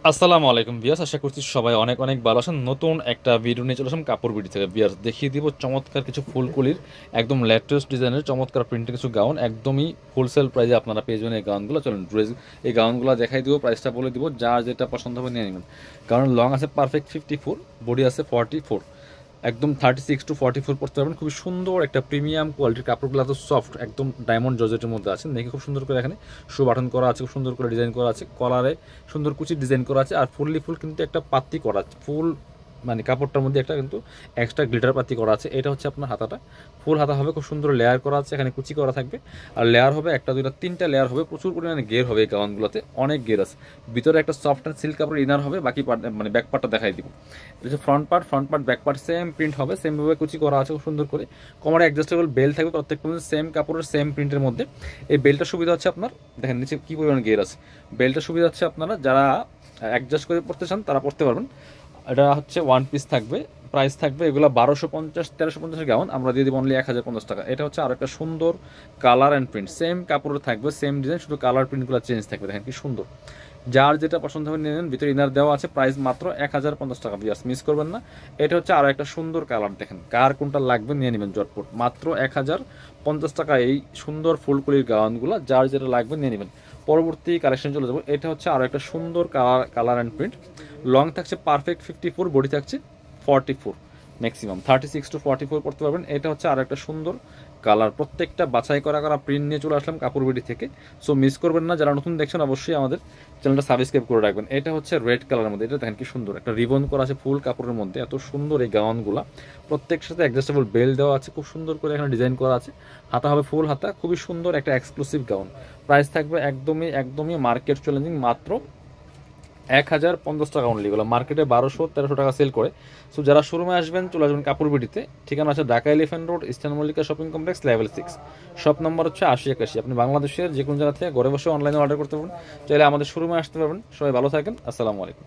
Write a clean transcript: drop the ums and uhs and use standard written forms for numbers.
আসসালামু আলাইকুম বিয়াস, আশা করছি সবাই অনেক অনেক ভালো আছেন। নতুন একটা ভিডিও নিয়ে চলে আসলাম কাপড় বিডি থেকে। বিয়াস দেখিয়ে দিব চমৎকার কিছু ফুলকুলির একদম লেটেস্ট ডিজাইনের চমৎকার প্রিন্টের কিছু গাউন, একদমই হোলসেল প্রাইসে আপনারা পেয়ে যাবেন এই গাউনগুলো। চলুন ড্রেস এই গাউনগুলো দেখাই দিব, প্রাইসটা বলে দিব, যার যেটা পছন্দ হবে নিয়ে নেবেন। কারণ লং আছে পারফেক্ট 54, বডি আছে 44, একদম 36 to 44 পড়তে পারবেন। খুবই সুন্দর একটা প্রিমিয়াম কোয়ালিটির কাপড়গুলো, তো সফট একদম ডায়মন্ড জর্জেটের মধ্যে আছে। দেখে খুব সুন্দর করে এখানে শো বাটন করা আছে, খুব সুন্দর করে ডিজাইন করা আছে, কলারে সুন্দর কুচি ডিজাইন করা আছে, আর ফুল কিন্তু একটা পাত্তি করা আছে, ফুল মানে কাপড়টার মধ্যে একটা কিন্তু এক্সট্রা গ্লিটার পাতি করা আছে। এটা হচ্ছে আপনার হাতাটা, ফুল হাতা হবে, খুব সুন্দর লেয়ার করা আছে, এখানে কুচি করা থাকবে, আর লেয়ার হবে একটা দুইটা তিনটা লেয়ার হবে, প্রচুর পরিমাণে গের হবে এই গাউনগুলোতে, অনেক গের আছে। ভিতরে একটা সফট অ্যান্ড সিল্ক কাপড় ইনার হবে, বাকি পার্ট মানে ব্যাক পার্টটা দেখাই দিব। এটা হচ্ছে front part back part same print হবে, সেমভাবে কুচি করা আছে খুব সুন্দর করে। কোমরে অ্যাডজাস্টেবল বেল থাকবে, প্রত্যেকটা সেম কাপড়ের সেম প্রিন্টের মধ্যে। এই বেলটার সুবিধা হচ্ছে আপনার দেখেন নিচে কী পরিমাণ গের আছে। বেলটার সুবিধা হচ্ছে আপনারা যারা অ্যাডজাস্ট করে পড়তে চান তারা পড়তে পারবেন। এটা হচ্ছে ওয়ান পিস থাকবে, প্রাইস থাকবে এগুলো 1250 1350 গাউন, আমরা দিয়ে দিব অনলি 1050 টাকা। এটা হচ্ছে আর একটা সুন্দর কালার অ্যান্ড প্রিন্ট, সেম কাপড়ের থাকবে, সেম ডিজাইন, শুধু কালার প্রিন্টগুলো চেঞ্জ থাকবে। দেখেন কি সুন্দর, যার যেটা পছন্দ হবে নিয়ে নেন। ভিতরে ইনার দেওয়া আছে, প্রাইস মাত্র 1050 টাকা। বিয়াস মিস করবেন না। এটা হচ্ছে আরও একটা সুন্দর কালার, দেখেন কার কোনটা লাগবে নিয়ে নেবেন জটপট, মাত্র 1050 টাকা এই সুন্দর ফুলকুলির গাউনগুলো, যার যেটা লাগবে নিয়ে নেবেন। পরবর্তী কালেকশন চলে যাবো। এটা হচ্ছে আরও একটা সুন্দর কালার অ্যান্ড প্রিন্ট, লং থাকছে পারফেক্ট 54, বডি থাকছে 44, ম্যাক্সিমাম 36 to 44 পড়তে পারবেন। এটা হচ্ছে আর একটা সুন্দর কালার, প্রত্যেকটা বাছাই করা করা প্রিন্ট নিয়ে চলে আসলাম কাপড় বিডি থেকে। সো মিস করবেন না, যারা নতুন দেখছেন অবশ্যই আমাদের চ্যানেলটা সাবস্ক্রাইব করে রাখবেন। এটা হচ্ছে রেড কালারের মধ্যে, এটা দেখেন কি সুন্দর, একটা রিবন করা আছে ফুল কাপড়ের মধ্যে, এত সুন্দর এই গাউনগুলা। প্রত্যেকের সাথে অ্যাডজাস্টেবল বেল দেওয়া আছে, খুব সুন্দর করে এখানে ডিজাইন করা আছে, হাতা হবে ফুল হাতা, খুবই সুন্দর একটা এক্সক্লুসিভ গাউন। প্রাইস থাকবে একদমই একদমই মার্কেট চ্যালেঞ্জিং, মাত্র 1050 টাকা অনলি। এগুলো মার্কেটে 1200-1300 টাকা সেল করে। সো যারা শোরুমে আসবেন চলে আসবেন কাপড় বিডিতে। ঠিকানা আছে Dhaka elephant road, eastern Mallika shopping complex, level 6, shop number হচ্ছে 8081। আপনি বাংলাদেশের যে কোনো জায়গা থেকে ঘরে বসে অনলাইনে অর্ডার করতে পারবেন, চাইলে আমাদের শোরুমে আসতে পারবেন। সবাই ভালো থাকেন, আসসালামু আলাইকুম।